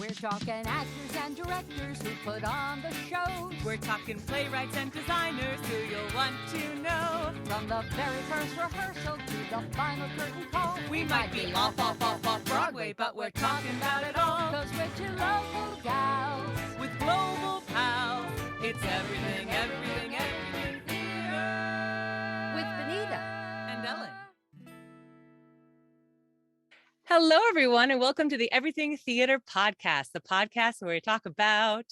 We're talking actors and directors who put on the shows. We're talking playwrights and designers who you'll want to know. From the very first rehearsal to the final curtain call. We might be off Broadway, but we're talking about it all. 'Cause we're two local gals With global pals, it's everything, everything, everything theater. with Benita And Ellen. Hello, everyone, and welcome to the Everything Theater Podcast, the podcast where we talk about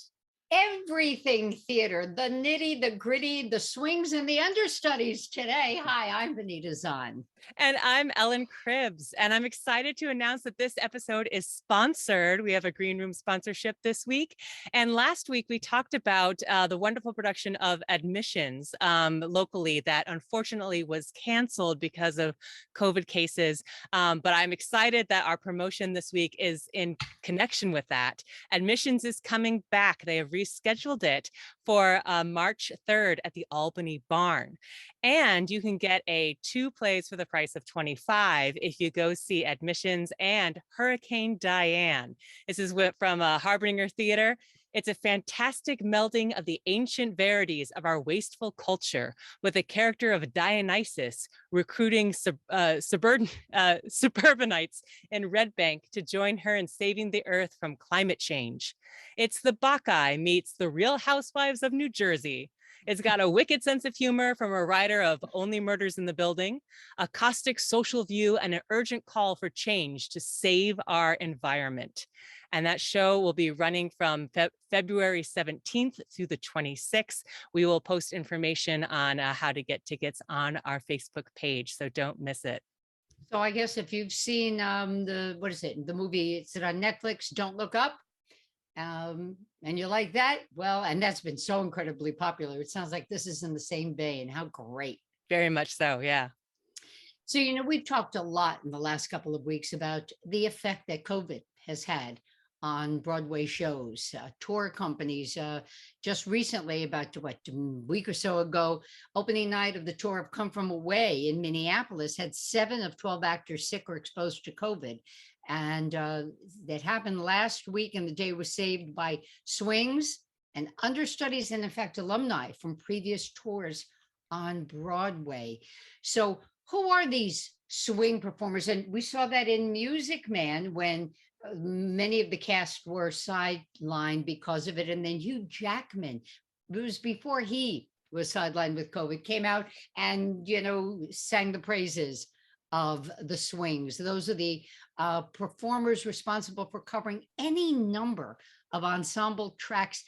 everything theater, the nitty, the gritty, the swings, and the understudies today. Hi, I'm Benita Zahn. And I'm Ellen Cribbs, and I'm excited to announce that this episode is sponsored. We have a Green Room sponsorship this week. And last week, we talked about the wonderful production of Admissions locally that unfortunately was canceled because of COVID cases. But I'm excited that our promotion this week is in connection with that. Admissions is coming back. They have rescheduled it for March 3rd at the Albany Barn. And you can get 2 plays for the price of $25 if you go see Admissions and Hurricane Diane. This is from Harbinger Theater. It's a fantastic melding of the ancient verities of our wasteful culture with the character of Dionysus recruiting suburbanites in Red Bank to join her in saving the earth from climate change. It's the Bacchae meets the Real Housewives of New Jersey. It's got a wicked sense of humor from a writer of Only Murders in the Building, a caustic social view, and an urgent call for change to save our environment. And that show will be running from February 17th through the 26th. We will post information on how to get tickets on our Facebook page, so don't miss it. So I guess if you've seen the movie, it's on Netflix, Don't Look Up. And you like that? Well, and that's been so incredibly popular. It sounds like this is in the same vein. How great. Very much so, yeah. So, we've talked a lot in the last couple of weeks about the effect that COVID has had on Broadway shows. Tour companies just recently, about a week or so ago, opening night of the tour of Come From Away in Minneapolis had 7 of 12 actors sick or exposed to COVID. And that happened last week, and the day was saved by swings and understudies and, in fact, alumni from previous tours on Broadway. So who are these swing performers? And we saw that in Music Man when many of the cast were sidelined because of it. And then Hugh Jackman, it was before he was sidelined with COVID, came out and, sang the praises of the swings. Those are the performers responsible for covering any number of ensemble tracks,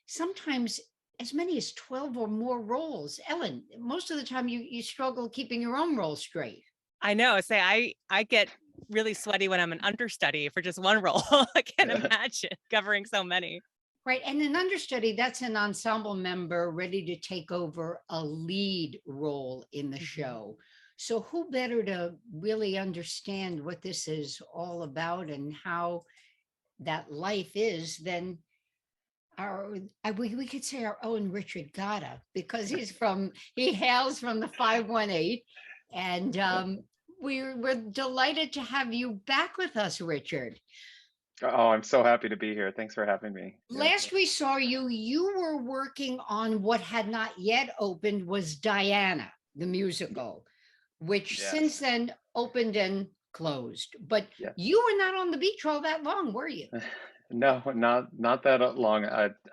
sometimes as many as 12 or more roles. Ellen, most of the time you struggle keeping your own role straight. I know. I get really sweaty when I'm an understudy for just one role. I can't imagine covering so many. Right. And an understudy, that's an ensemble member ready to take over a lead role in the show. So who better to really understand what this is all about and how that life is than we could say our own Richard Gatta, because he hails from the 518. And we're delighted to have you back with us, Richard. Oh, I'm so happy to be here. Thanks for having me. Last we saw you were working on what had not yet opened, was Diana, the musical, which since then opened and closed. But you were not on the beach all that long, were you? No, not that long.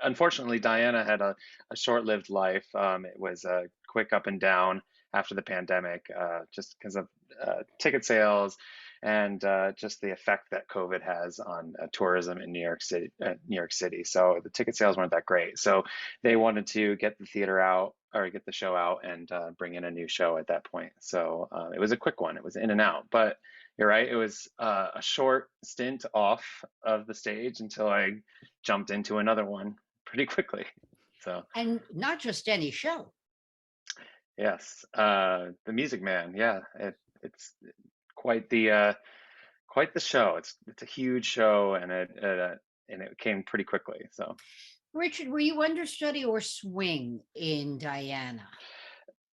Unfortunately, Diana had a short-lived life. It was a quick up and down after the pandemic, just because of ticket sales and just the effect that COVID has on tourism in New York City. So the ticket sales weren't that great. So they wanted to get the theater out, or get the show out, and bring in a new show at that point. So it was a quick one. It was in and out. But you're right. It was a short stint off of the stage until I jumped into another one pretty quickly. So, and not just any show. Yes, the Music Man. Yeah, it's quite the show. It's a huge show, and it came pretty quickly. So, Richard, were you understudy or swing in Diana?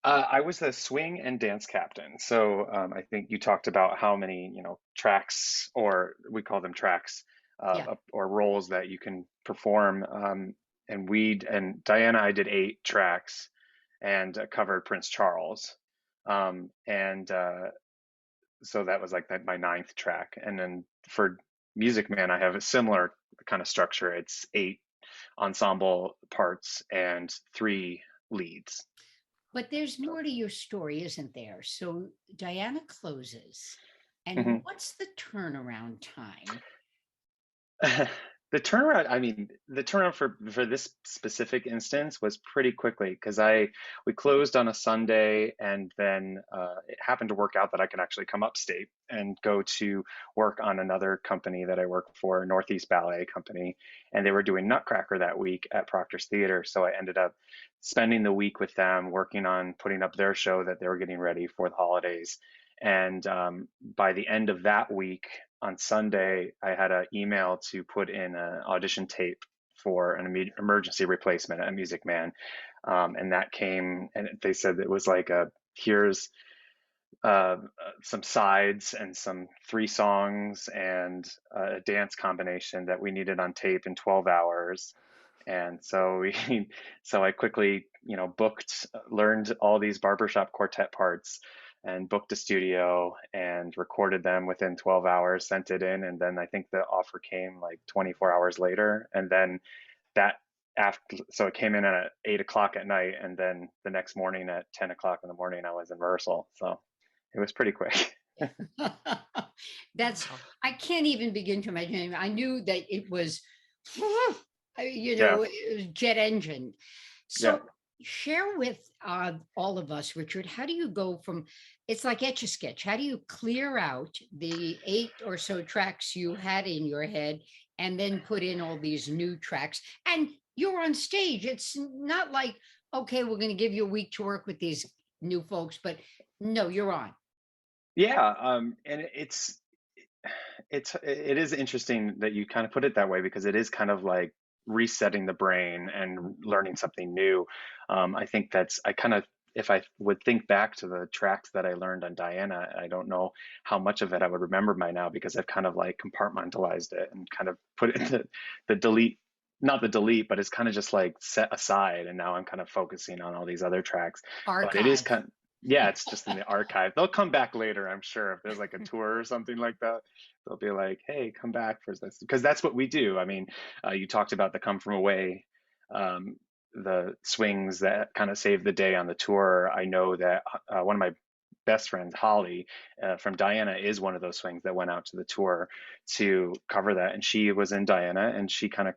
I was the swing and dance captain. So I think you talked about how many tracks, or we call them tracks, Yeah. or roles that you can perform. And Diana, I did 8 tracks and covered Prince Charles. And So that was like my ninth track. And then for Music Man, I have a similar kind of structure. It's 8 ensemble parts and 3 leads. But there's So, more to your story, isn't there? So Diana closes, and mhm. what's the turnaround time? The turnaround, I mean, the turnaround for this specific instance was pretty quickly because we closed on a Sunday, and then it happened to work out that I could actually come upstate and go to work on another company that I work for, Northeast Ballet Company, and they were doing Nutcracker that week at Proctor's Theater. So I ended up spending the week with them, working on putting up their show that they were getting ready for the holidays. And by the end of that week, on Sunday, I had an email to put in an audition tape for an emergency replacement at Music Man. And that came, and they said it was like here's some sides and some 3 songs and a dance combination that we needed on tape in 12 hours. And so so I quickly, learned all these Barbershop Quartet parts and booked a studio and recorded them within 12 hours, sent it in, and then I think the offer came like 24 hours later. And then that so it came in at 8 o'clock at night, and then the next morning at 10 o'clock in the morning, I was in rehearsal. So it was pretty quick. That's, Wow. I can't even begin to imagine. I knew that it was, Yeah, it was jet engine. yeah. So share with all of us, Richard, how do you go from, it's like Etch a Sketch. How do you clear out the 8 or so tracks you had in your head and then put in all these new tracks? And you're on stage. It's not like, okay, we're going to give you a week to work with these new folks, but no, you're on. Yeah, and it is interesting that you kind of put it that way because it is kind of like resetting the brain and learning something new. I think I kind of, if I would think back to the tracks that I learned on Diana, I don't know how much of it I would remember by now because I've kind of like compartmentalized it and kind of put it into the delete, not the delete, but it's kind of just like set aside. And now I'm kind of focusing on all these other tracks. But it is Archive. yeah, it's just in the archive. They'll come back later, I'm sure. If there's like a tour or something like that, they'll be like, "Hey, come back for this," because that's what we do. I mean, you talked about the Come From Away, um, the swings that kind of saved the day on the tour. I know that one of my best friends, Holly, from Diana, is one of those swings that went out to the tour to cover that, and she was in Diana, and she kind of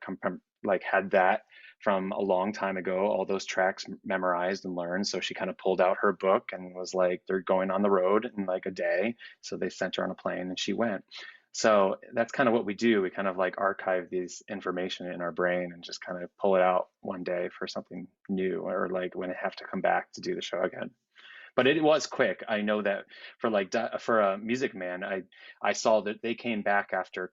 like had that from a long time ago, all those tracks memorized and learned. So she kind of pulled out her book and was like, they're going on the road in like a day. So they sent her on a plane and she went. So that's kind of what we do. We kind of like archive these information in our brain and just kind of pull it out one day for something new, or like when I have to come back to do the show again. But it was quick. I know that for a Music Man, I saw that they came back after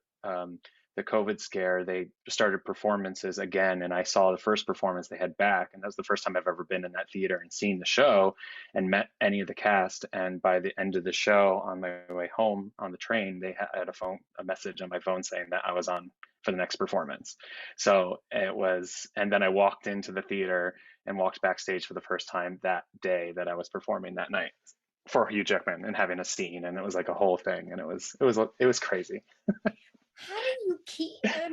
the COVID scare. They started performances again, and I saw the first performance they had back, and that was the first time I've ever been in that theater and seen the show and met any of the cast. And by the end of the show, on my way home on the train, they had a message on my phone saying that I was on for the next performance. So it was, and then I walked into the theater and walked backstage for the first time that day that I was performing that night for Hugh Jackman and having a scene, and it was like a whole thing, and it was crazy. How do you keep,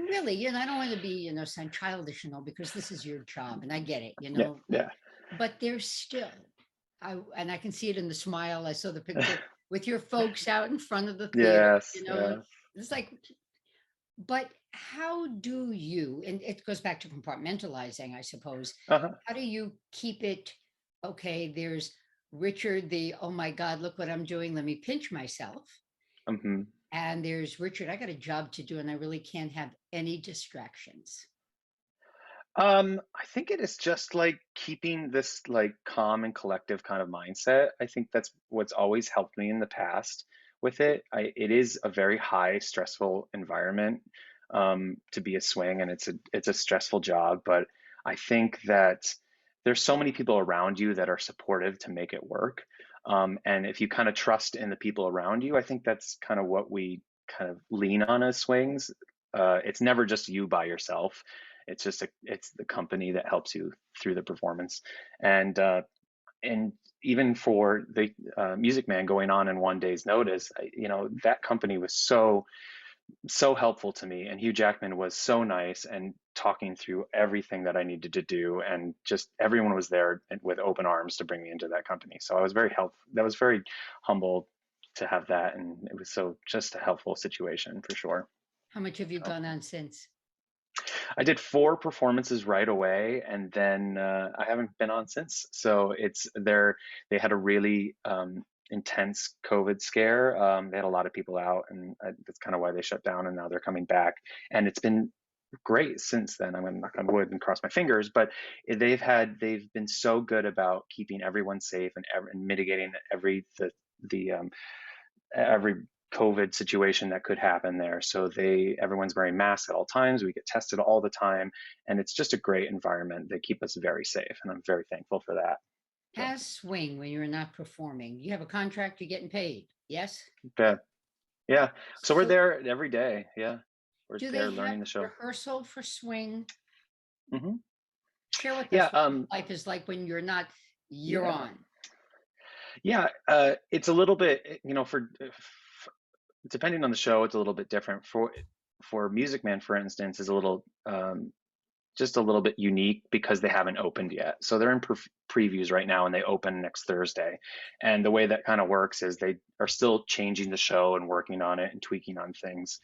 really, I don't want to be, sound childish, because this is your job and I get it, Yeah, yeah, but there's still, and I can see it in the smile. I saw the picture with your folks out in front of the theater, yes, yeah, it's like, but how do you, and it goes back to compartmentalizing, I suppose, uh-huh. how do you keep it, okay, there's Richard, the, oh my God, look what I'm doing, let me pinch myself. Hmm. And there's Richard, I got a job to do and I really can't have any distractions. I think it is just like keeping this like calm and collective kind of mindset. I think that's what's always helped me in the past with it. It is a very high stressful environment to be a swing, and it's a stressful job. But I think that there's so many people around you that are supportive to make it work. And if you kind of trust in the people around you, I think that's kind of what we kind of lean on as swings. it's never just you by yourself. It's just it's the company that helps you through the performance. And even for the Music Man going on in 1 day's notice, that company was so helpful to me, and Hugh Jackman was so nice and talking through everything that I needed to do, and just everyone was there with open arms to bring me into that company. So I was very helpful. That was very humble to have that, and it was just a helpful situation for sure. How much have you So gone on since? I did 4 performances right away, and then I haven't been on since. So they had a really intense COVID scare. They had a lot of people out, and that's kind of why they shut down. And now they're coming back, and it's been great since then. I'm going to knock on wood and cross my fingers, but they've been so good about keeping everyone safe and mitigating every COVID situation that could happen there. So everyone's wearing masks at all times. We get tested all the time, and it's just a great environment. They keep us very safe, and I'm very thankful for that. So, Has swing when you're not performing? You have a contract, you're getting paid. Yes. yeah. So we're So there every day. Yeah, we're do they there have learning the show. rehearsal for swing? Hmm. Share with Yeah. us what life is like when you're Yeah. on. Yeah. It's a little bit, depending on the show, it's a little bit different. For Music Man, for instance, is a little just a little bit unique because they haven't opened yet. So they're in previews right now, and they open next Thursday. And the way that kind of works is they are still changing the show and working on it and tweaking on things.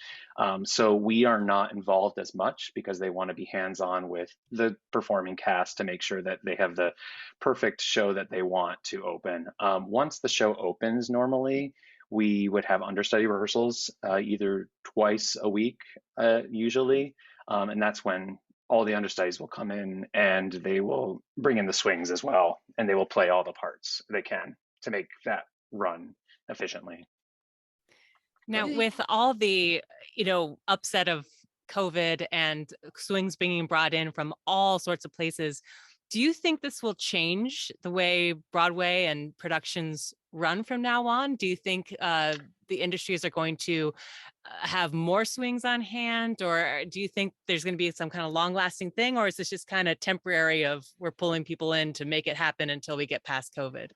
So we are not involved as much because they want to be hands-on with the performing cast to make sure that they have the perfect show that they want to open. Once the show opens, normally we would have understudy rehearsals either twice a week, usually. And that's when all the understudies will come in, and they will bring in the swings as well, and they will play all the parts they can to make that run efficiently. Now, Do with all the, upset of COVID and swings being brought in from all sorts of places, do you think this will change the way Broadway and productions run from now on? Do you think the industries are going to have more swings on hand, or do you think there's going to be some kind of long-lasting thing, or is this just kind of temporary of we're pulling people in to make it happen until we get past COVID?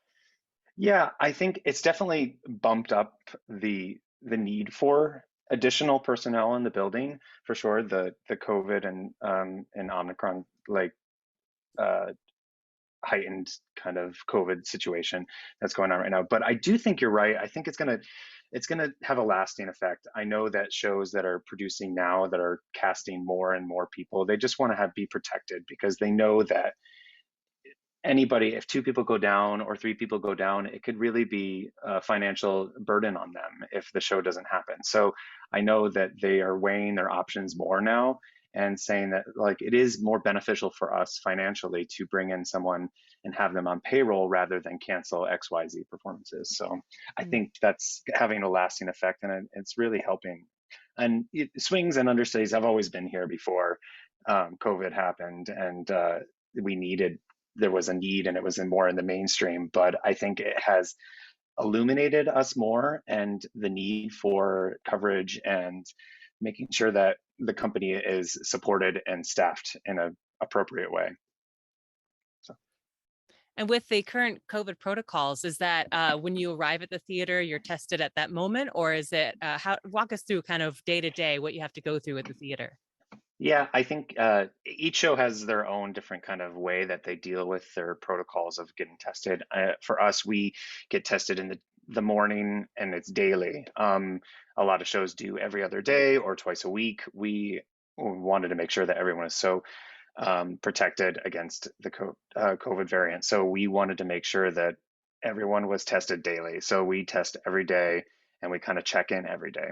Yeah, I think it's definitely bumped up the need for additional personnel in the building for sure. The COVID and Omicron uh, heightened kind of COVID situation that's going on right now. But I do think you're right. I think it's gonna have a lasting effect. I know that shows that are producing now that are casting more and more people, they just want to be protected because they know that if 2 people go down or 3 people go down, it could really be a financial burden on them if the show doesn't happen. So I know that they are weighing their options more now and saying that it is more beneficial for us financially to bring in someone and have them on payroll rather than cancel XYZ performances. So I think that's having a lasting effect, and it's really helping. And swings and understudies have always been here before COVID happened, and there was a need, and it was more in the mainstream. But I think it has illuminated us more and the need for coverage and making sure that the company is supported and staffed in an appropriate way. So. And with the current COVID protocols, is that when you arrive at the theater, you're tested at that moment, or is it walk us through kind of day to day what you have to go through at the theater? Yeah, I think each show has their own different kind of way that they deal with their protocols of getting tested. For us, we get tested in the morning, and it's daily. A lot of shows do every other day or twice a week. We wanted to make sure that everyone is so protected against the COVID variant. So we wanted to make sure that everyone was tested daily. So we test every day, and we kind of check in every day.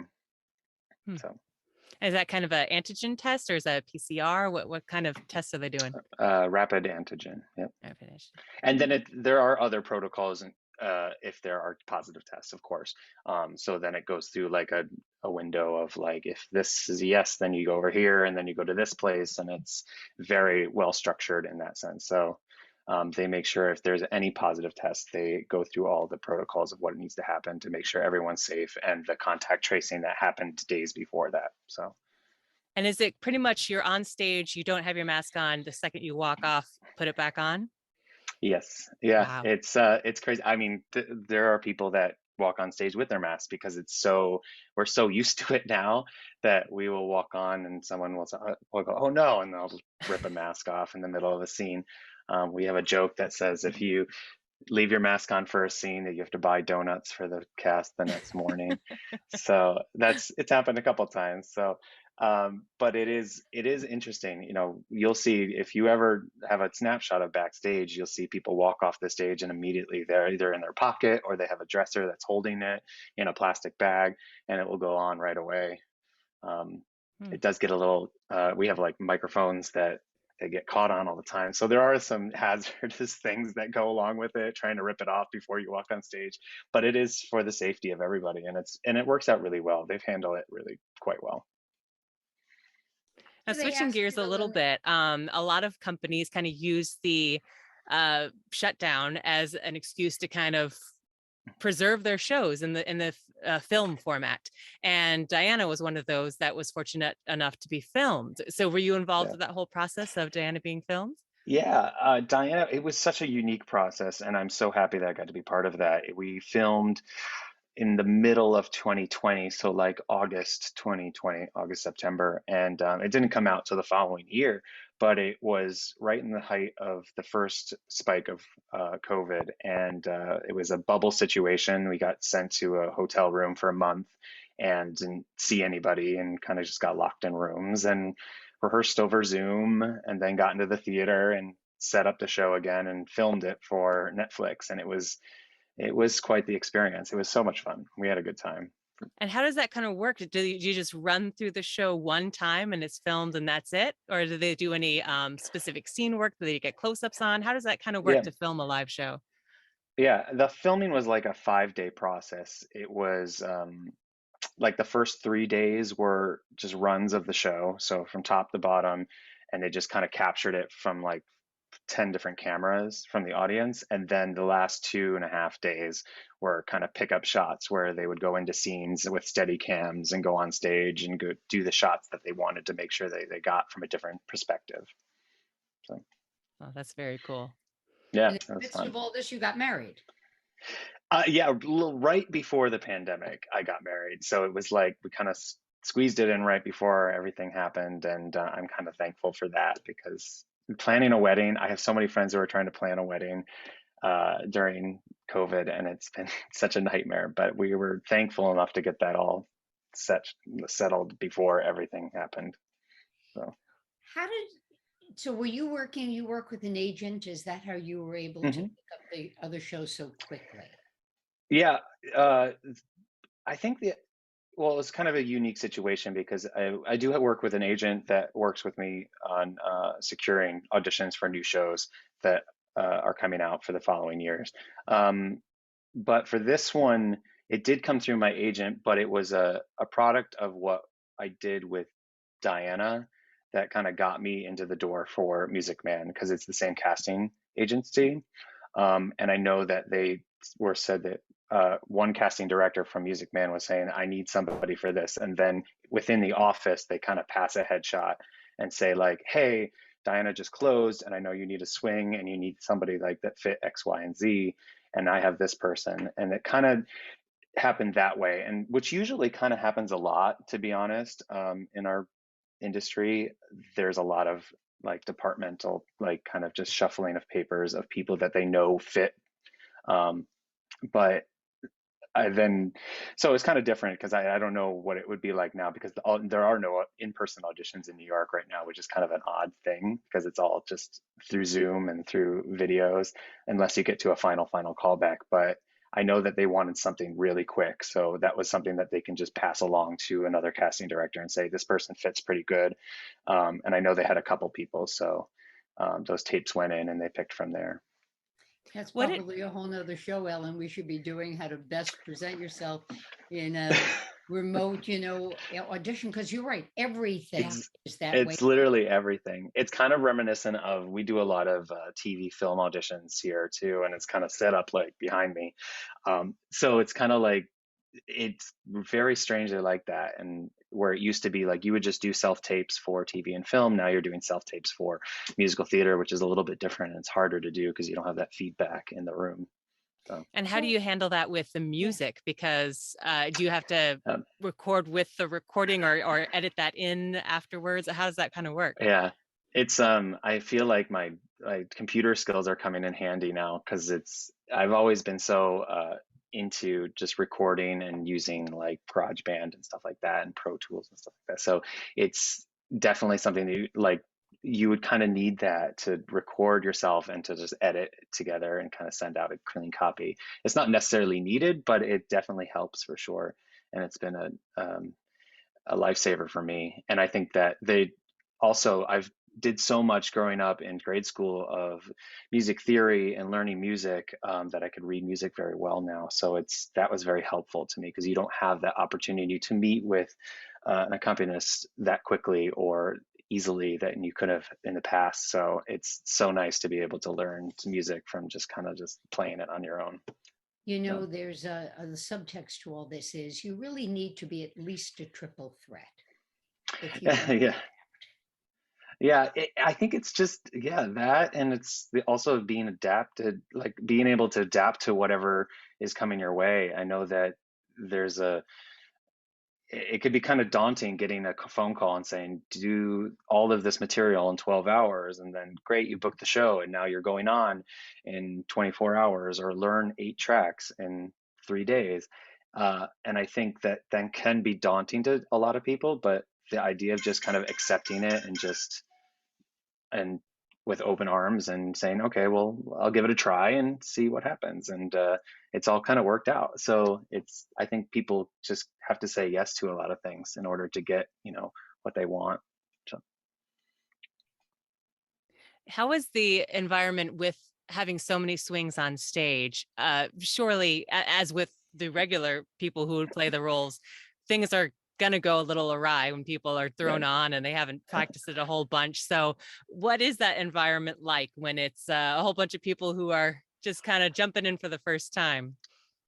So. Is that kind of an antigen test, or is that a PCR? What kind of tests are they doing? Rapid antigen. Yep. Rapid antigen. And then there are other protocols, if there are positive tests, of course. So then it goes through a window of if this is a yes, then you go over here, and then you go to this place, and it's very well structured in that sense. So they make sure if there's any positive tests, they go through all the protocols of what needs to happen to make sure everyone's safe, and the contact tracing that happened days before that. So. And is it pretty much you're on stage, you don't have your mask on, the second you walk off, put it back on? Yes. Yeah. Wow. It's crazy. I mean, there are people that walk on stage with their masks because we're so used to it now that we will walk on and someone will go, "Oh no," and they'll just rip a mask off in the middle of a scene. We have a joke that says if you leave your mask on for a scene, that you have to buy donuts for the cast the next morning. So it's happened a couple times. So, but it is interesting. You know, you'll see if you ever have a snapshot of backstage, you'll see people walk off the stage and immediately they're either in their pocket or they have a dresser that's holding it in a plastic bag, and it will go on right away. Um, Hmm. it does get a little. We have like microphones that they get caught on all the time, so there are some hazardous things that go along with it, trying to rip it off before you walk on stage. But it is for the safety of everybody, and it works out really well. They've handled it really quite well. Now, Do they switching ask you gears a to little limit? bit, a lot of companies kind of use the shutdown as an excuse to kind of preserve their shows in the film format. And Diana was one of those that was fortunate enough to be filmed. So were you involved Yeah. with that whole process of Diana being filmed? Yeah, Diana, it was such a unique process, and I'm so happy that I got to be part of that. We filmed in the middle of 2020, so like August 2020, August, September, and it didn't come out till the following year, but it was right in the height of the first spike of COVID, and it was a bubble situation. We got sent to a hotel room for a month and didn't see anybody and kind of just got locked in rooms and rehearsed over Zoom, and then got into the theater and set up the show again and filmed it for Netflix, and it was quite the experience. It was so much fun. We had a good time. And how does that kind of work? Do you just run through the show one time and it's filmed and that's it? Or do they do any specific scene work? Do they get close-ups on? How does that kind of work Yeah, to film a live show? yeah. The filming was like a 5-day process. It was like the first 3 days were just runs of the show, so from top to bottom, and they just kind of captured it from like 10 different cameras from the audience. And then the last 2.5 days were kind of pickup shots where they would go into scenes with steady cams and go on stage and go do the shots that they wanted to make sure they got from a different perspective. So Oh, that's very cool. yeah, And in that the was midst fun. of all this, you got married. Yeah, right before the pandemic, I got married. So it was like we kind of squeezed it in right before everything happened. And I'm kind of thankful for that because planning a wedding, I have so many friends who are trying to plan a wedding during COVID, and it's been such a nightmare. But we were thankful enough to get that all settled before everything happened. So. How did so were you working? You work with an agent? Is that how you were able to Mhm. pick up the other shows so quickly? Yeah, uh, I think well, it's kind of a unique situation because I do work with an agent that works with me on securing auditions for new shows that are coming out for the following years. Um, but for this one, it did come through my agent, but it was a product of what I did with Diana that kind of got me into the door for Music Man because it's the same casting agency. And I know that they were said that one casting director from Music Man was saying, I need somebody for this. And then within the office, they kind of pass a headshot and say, like, hey, Diana just closed, and I know you need a swing and you need somebody like that fit X, Y, and Z. And I have this person. And it kind of happened that way. And which usually kind of happens a lot, to be honest, in our industry. There's a lot of like departmental, like kind of just shuffling of papers of people that they know fit. Um, but I then, so it's kind of different because I don't know what it would be like now because there are no in-person auditions in New York right now, which is kind of an odd thing because it's all just through Zoom and through videos, unless you get to a final callback. But I know that they wanted something really quick, so that was something that they can just pass along to another casting director and say this person fits pretty good. And I know they had a couple people, so those tapes went in and they picked from there. That's What it probably a whole nother show, Ellen. We should be doing how to best present yourself in a remote, audition. Because you're right, everything Yeah. It's is that way. it's literally everything. It's kind of reminiscent of we do a lot of TV film auditions here too, and it's kind of set up like behind me. So it's kind of like it's very strangely like that. And where it used to be like you would just do self tapes for TV and film, now you're doing self tapes for musical theater, which is a little bit different and it's harder to do because you don't have that feedback in the room. So, And how do So, you handle that with the yeah. music? Because do you have to um, record with the recording or edit that in afterwards? How does that kind of work? yeah, it's I feel like my computer skills are coming in handy now because I've always been so into just recording and using like GarageBand and stuff like that and Pro Tools and stuff like that. So it's definitely something that you would kind of need that to record yourself and to just edit together and kind of send out a clean copy. It's not necessarily needed, but it definitely helps for sure. And it's been a lifesaver for me. And I think that I've did so much growing up in grade school of music theory and learning music that I could read music very well now. So that was very helpful to me because you don't have that opportunity to meet with an accompanist that quickly or easily that you could have in the past. So it's so nice to be able to learn music from just kind of just playing it on your own. So, There's the subtext to all this is you really need to be at least a triple threat if you want to yeah. adapt. Yeah, I think it's just that, and it's also being adapted, like being able to adapt to whatever is coming your way. I know that there's it could be kind of daunting getting a phone call and saying do all of this material in 12 hours, and then great, you booked the show, and now you're going on in 24 hours, or learn 8 tracks in 3 days. And I think that then can be daunting to a lot of people, but the idea of just kind of accepting it and with open arms and saying, okay, well, I'll give it a try and see what happens. And it's all kind of worked out. So I think people just have to say yes to a lot of things in order to get, what they want. So, How is the environment with having so many swings on stage? Surely, as with the regular people who would play the roles, things are going to go a little awry when people are yeah. thrown on and they haven't practiced it a whole bunch. So, what is that environment like when it's a whole bunch of people who are just kind of jumping in for the first time?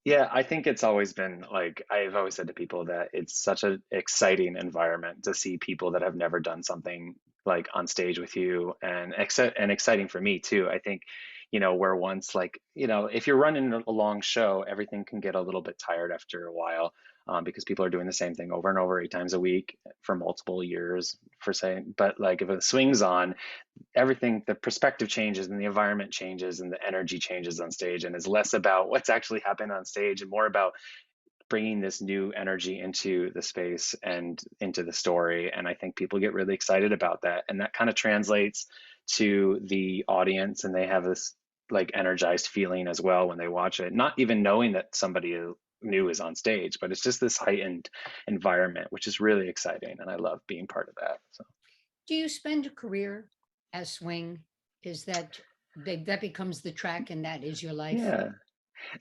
Yeah, I think it's always been like I've always said to people that it's such an exciting environment to see people that have never done something like on stage with you, and exciting for me too. I think, where once like, if you're running a long show, everything can get a little bit tired after a while, because people are doing the same thing over and over 8 times a week for multiple years for saying. But like if it swings on, everything, the perspective changes and the environment changes and the energy changes on stage, and is less about what's actually happening on stage and more about bringing this new energy into the space and into the story. And I think people get really excited about that, and that kind of translates to the audience, and they have this like energized feeling as well when they watch it, not even knowing that somebody new is on stage, but it's just this heightened environment, which is really exciting, and I love being part of that. So Do you spend a career as swing? Is that becomes the track and that is your life? yeah.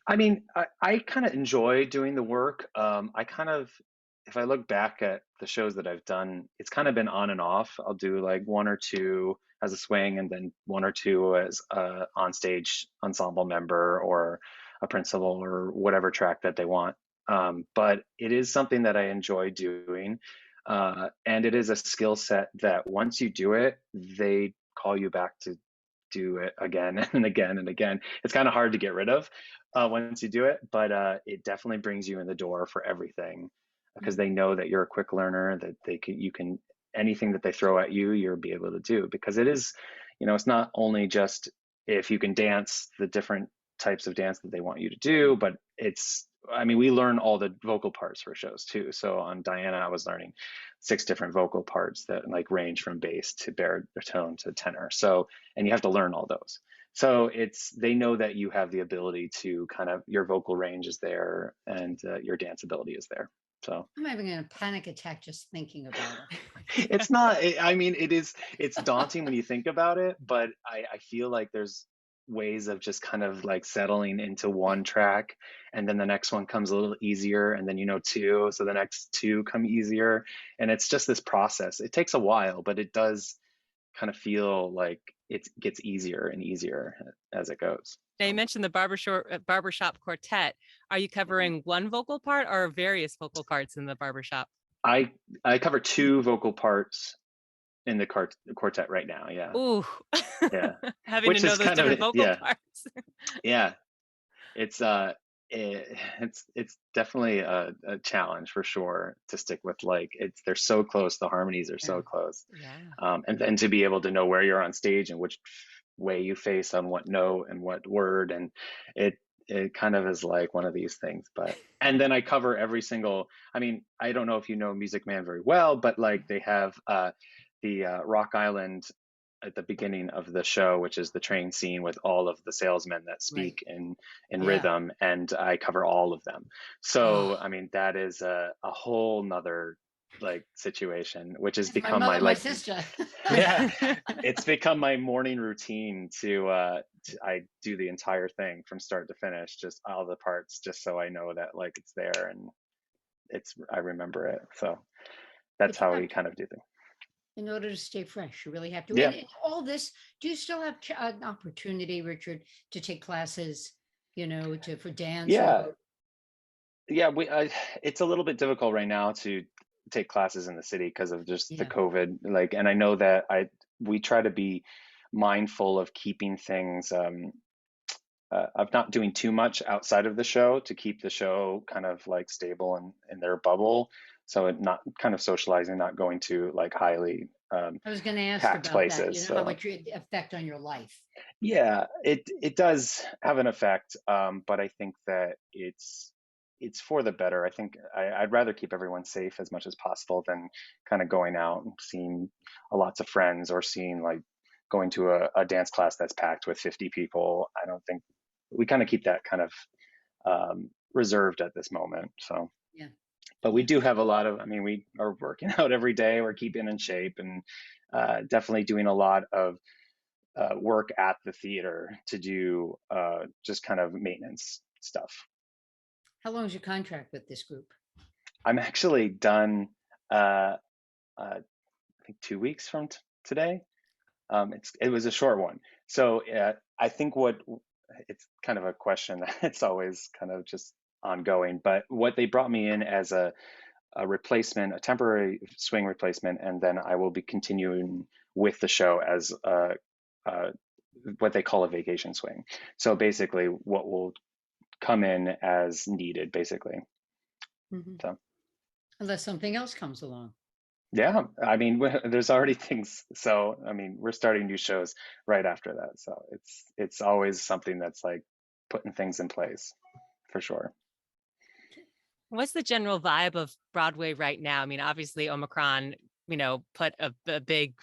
I mean, I kind of enjoy doing the work. If I look back at the shows that I've done, it's kind of been on and off. I'll do like one or two as a swing, and then one or two as a onstage ensemble member or a principal or whatever track that they want. But it is something that I enjoy doing, and it is a skill set that once you do it, they call you back to do it again and again and again. It's kind of hard to get rid of once you do it, but it definitely brings you in the door for everything because they know that you're a quick learner, that you can anything that they throw at you, you'll be able to do, because it is, it's not only just if you can dance the different types of dance that they want you to do, but I mean, we learn all the vocal parts for shows too. So on Diana, I was learning 6 different vocal parts that like range from bass to baritone to tenor. So, and you have to learn all those. So they know that you have the ability to kind of, your vocal range is there, and your dance ability is there. So I'm having a panic attack just thinking about it. it's not, I mean, it's daunting when you think about it, but I feel like there's ways of just kind of like settling into one track, and then the next one comes a little easier, and then two, so the next two come easier, and it's just this process. It takes a while, but it does kind of feel like it gets easier and easier as it goes. Now you mentioned the barbershop quartet. Are you covering one vocal part or various vocal parts in the barbershop? I cover two vocal parts in the quartet right now. Yeah. Ooh, Yeah. having to Which know is those kind of, different vocal yeah. parts. Yeah. It's it's definitely a challenge for sure to stick with, like, they're so close, the harmonies are so close. Yeah. And then to be able to know where you're on stage and which way you face on what note and what word, and it kind of is like one of these things. But and then I cover every single, I mean, I don't know if you know Music Man very well, but like they have the Rock Island at the beginning of the show, which is the train scene with all of the salesmen that Right. speak in Yeah. rhythm, and I cover all of them. So Oh, I mean, that is a whole nother like situation, which has that's my become my, mother, my like, sister. yeah, it's become my morning routine I do the entire thing from start to finish, just all the parts, just so I know that, like, it's there and I remember it. So that's But you how have we to, kind of do things. in order to stay fresh, you really have to. Yeah. And all this, do you still have an opportunity, Richard, to take classes, for dance Yeah. or? Yeah, it's a little bit difficult right now to take classes in the city because of just the Yeah. COVID. Like, and I know that we try to be mindful of keeping things, of not doing too much outside of the show to keep the show kind of like stable and in their bubble. So it not kind of socializing, not going to like highly I was going to ask packed about that, places. how So much effect on your life. yeah, it does have an effect, but I think that it's for the better. I think I'd rather keep everyone safe as much as possible than kind of going out and seeing lots of friends, or seeing, like, going to a dance class that's packed with 50 people. I don't think we kind of keep that kind of reserved at this moment. So, Yeah. but we Yeah. do have a lot of, I mean, we are working out every day. We're keeping in shape, and definitely doing a lot of work at the theater to do just kind of maintenance stuff. How long is your contract with this group? I'm actually done, uh, I think 2 weeks from today. It was a short one. So I think it's kind of a question that's always kind of just ongoing, but what they brought me in as a replacement, a temporary swing replacement, and then I will be continuing with the show as a what they call a vacation swing. So basically, what will come in as needed, basically. Mhm. So Unless something else comes along. yeah, I mean, there's already things. So I mean, we're starting new shows right after that. So it's always something that's like putting things in place for sure. What's the general vibe of Broadway right now? I mean, obviously Omicron, put a big,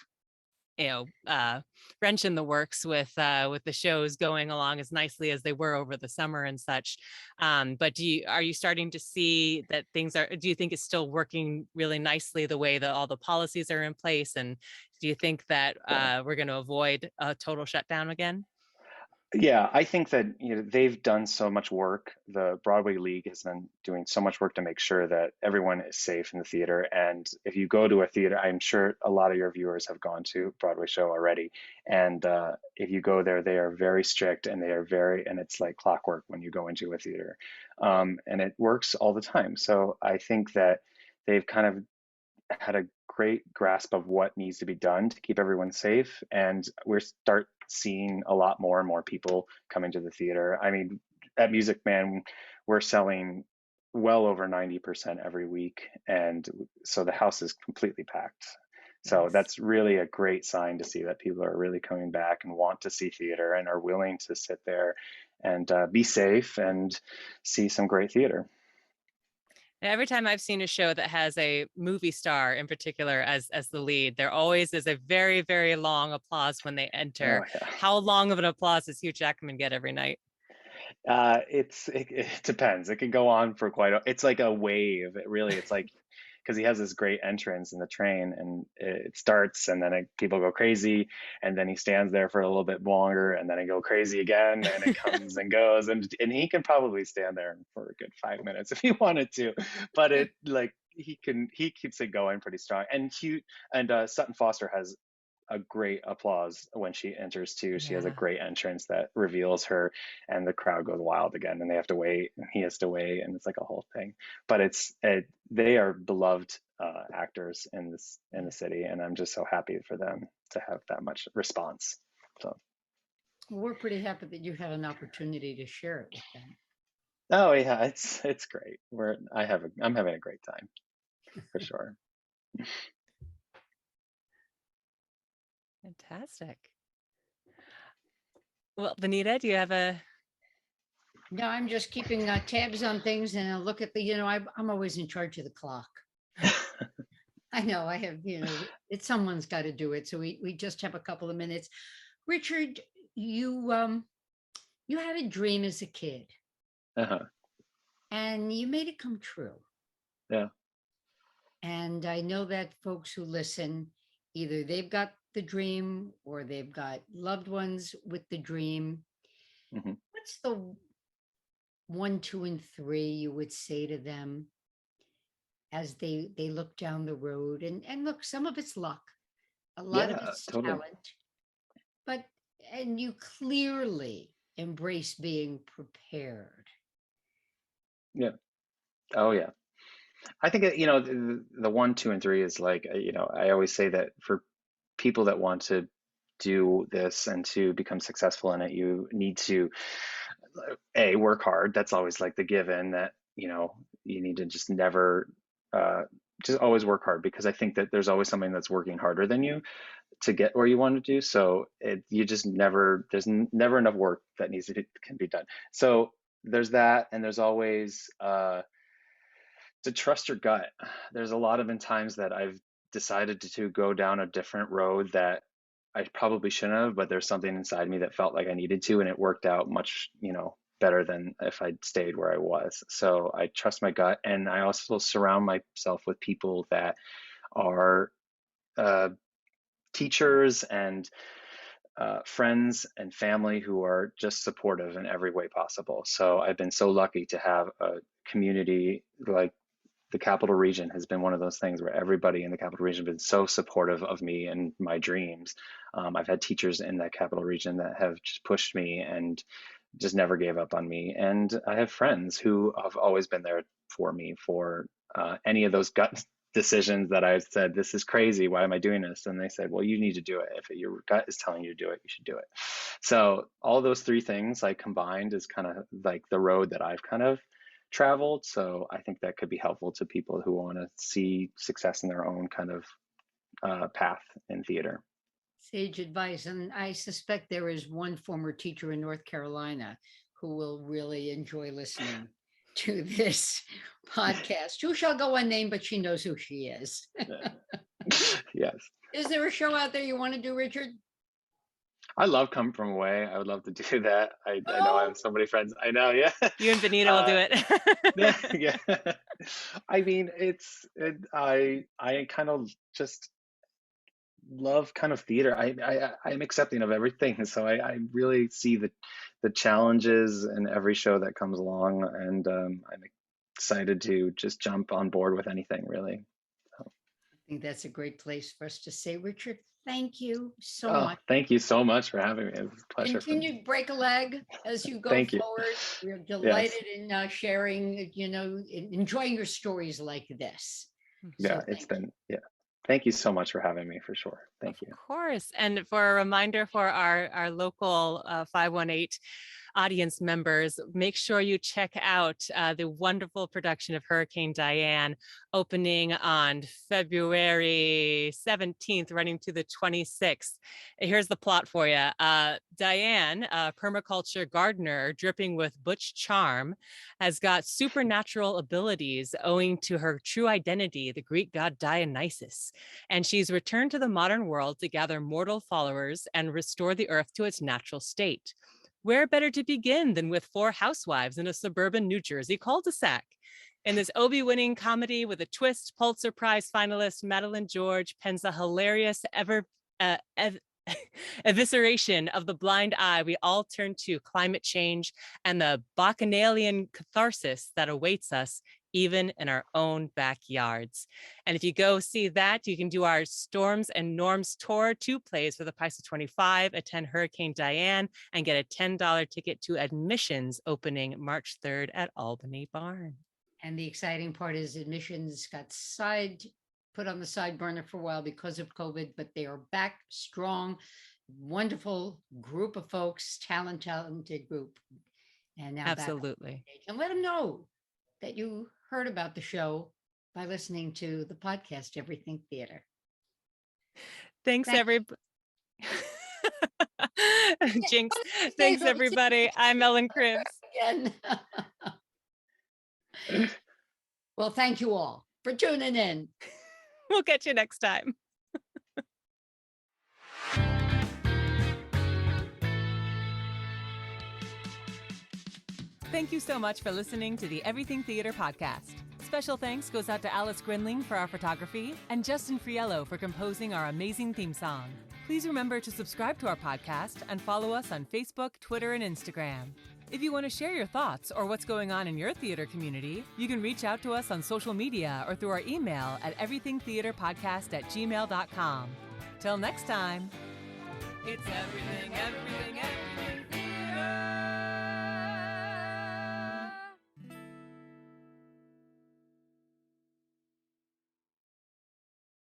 wrench in the works with the shows going along as nicely as they were over the summer and such. But are you starting to see that do you think it's still working really nicely the way that all the policies are in place? And do you think that Yeah. we're going to avoid a total shutdown again? Yeah, I think that, they've done so much work. The Broadway League has been doing so much work to make sure that everyone is safe in the theater. And if you go to a theater, I'm sure a lot of your viewers have gone to a Broadway show already. And if you go there, they are very strict, and and it's like clockwork when you go into a theater. And it works all the time. So I think that they've kind of had a great grasp of what needs to be done to keep everyone safe, and we're start seeing a lot more and more people coming to the theater. I mean, at Music Man, we're selling well over 90% every week, and so the house is completely packed. So Nice. that's really a great sign to see that people are really coming back and want to see theater and are willing to sit there and be safe and see some great theater. Every time I've seen a show that has a movie star in particular as the lead, there always is a very, very long applause when they enter. Oh yeah. How long of an applause does Hugh Jackman get every night? It depends. It can go on for it's like a wave. It's like, because he has this great entrance in the train, and it starts, and then people go crazy, and then he stands there for a little bit longer, and then it go crazy again, and it comes and goes, and he can probably stand there for a good 5 minutes if he wanted to, but he keeps it going pretty strong. And Sutton Foster has a great applause when she enters too. She has a Yeah. great entrance that reveals her, and the crowd goes wild again, and they have to wait, and he has to wait, and it's like a whole thing. But they are beloved actors in the city, and I'm just so happy for them to have that much response. So, We're pretty happy that you had an opportunity to share it with them. oh yeah, it's great. I'm having a great time for sure. Fantastic. Well, Benita, do you have a No, I'm just keeping tabs on things, and I look at I'm always in charge of the clock. I know I have, it's someone's got to do it. So we just have a couple of minutes. Richard, you had a dream as a kid Uh-huh. and you made it come true. Yeah. And I know that folks who listen, either they've got the dream or they've got loved ones with the dream. Hmm. What's the 1, 2, and 3 you would say to them as they look down the road? And look, some of it's luck, a lot of Yeah, it's totally. talent, but and you clearly embrace being prepared. Yeah. Oh yeah. I think the 1, 2, and 3 is like I always say that for people that want to do this and to become successful in it, you need to work hard. That's always like the given that you need to just never just always work hard, because I think that there's always something that's working harder than you to get where you want to do. So you just never there's never enough work that can be done. So there's that, and there's always to trust your gut. There's a lot of been times that I've decided to go down a different road that I probably shouldn't have, but there's something inside me that felt like I needed to, and it worked out much, better than if I'd stayed where I was. So I trust my gut, and I also surround myself with people that are uh, teachers and friends and family who are just supportive in every way possible. So I've been so lucky to have a community like the Capital Region has been one of those things where everybody in the Capital Region has been so supportive of me and my dreams. I've had teachers in that Capital Region that have just pushed me and just never gave up on me. And I have friends who have always been there for me for any of those gut decisions that I said, this is crazy, why am I doing this? And they said, well, you need to do it. If your gut is telling you to do it, you should do it. So all those three things like combined is kind of like the road that I've kind of traveled. So I think that could be helpful to people who want to see success in their own kind of path in theater. Sage advice. And I suspect there is one former teacher in North Carolina who will really enjoy listening to this podcast. Who shall go unnamed, but she knows who she is. Yes. Is there a show out there you want to do, Richard? I love Come From Away. I would love to do that. I know I have so many friends. I know, yeah. you and Benita will do it? Yeah. I mean, I kind of just love kind of theater. I'm accepting of everything, so I really see the challenges in every show that comes along, and I'm excited to just jump on board with anything, really. So. I think that's a great place for us to say, Richard, thank you so Oh, much. thank you so much for having me. It was a pleasure. Continue to break a leg as you go Thank you. forward. We're delighted in sharing, enjoying your stories like this. Yeah, So it's been, yeah. Thank you so much for having me, for sure. Thank you. Of course. And for a reminder for our local 518 audience members, make sure you check out the wonderful production of Hurricane Diane, opening on February 17th, running to the 26th. Here's the plot for you. Diane, a permaculture gardener dripping with butch charm, has got supernatural abilities owing to her true identity, the Greek god Dionysus. And she's returned to the modern world to gather mortal followers and restore the earth to its natural state. Where better to begin than with 4 housewives in a suburban New Jersey cul-de-sac? In this Obie-winning comedy with a twist, Pulitzer Prize finalist Madeline George pens a hilarious evisceration of the blind eye we all turn to climate change and the bacchanalian catharsis that awaits us even in our own backyards. And if you go see that, you can do our Storms and Norms tour, 2 plays for the price of $25, attend Hurricane Diane, and get a $10 ticket to admissions opening March 3rd at Albany Barn. And the exciting part is admissions got put on the side burner for a while because of COVID, but they are back strong. Wonderful group of folks, talented group. And now Absolutely. and let them know that you heard about the show by listening to the podcast, Everything Theater. Thanks, everybody. Jinx. Thanks, everybody. I'm Ellen Cribbs. Again. Well, thank you all for tuning in. We'll catch you next time. Thank you so much for listening to the Everything Theater podcast. Special thanks goes out to Alice Grinling for our photography and Justin Friello for composing our amazing theme song. Please remember to subscribe to our podcast and follow us on Facebook, Twitter, and Instagram. If you want to share your thoughts or what's going on in your theater community, you can reach out to us on social media or through our email at everythingtheaterpodcast@gmail.com. Till next time, it's everything, everything, everything.